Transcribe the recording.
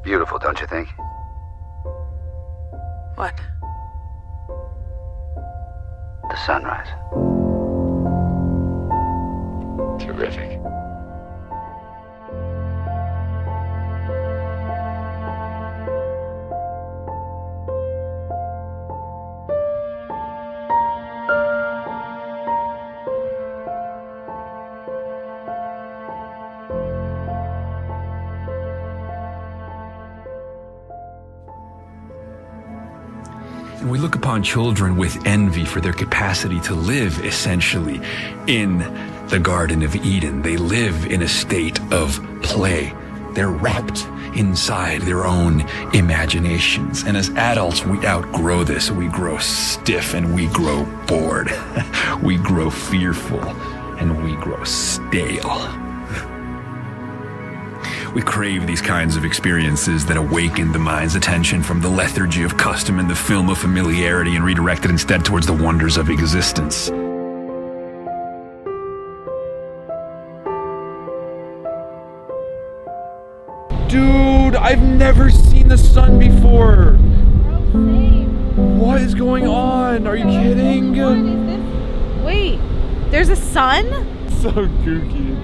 Beautiful, don't you think? What? The sunrise. Terrific. And we look upon children with envy for their capacity to live, essentially, in the Garden of Eden. They live in a state of play. They're wrapped inside their own imaginations. And as adults, we outgrow this. We grow stiff and we grow bored. We grow fearful and we grow stale. We crave these kinds of experiences that awaken the mind's attention from the lethargy of custom and the film of familiarity and redirect it instead towards the wonders of existence. Dude, I've never seen the sun before. Bro, same. What is going on? Are you kidding? What is this? Wait, there's a sun? So kooky.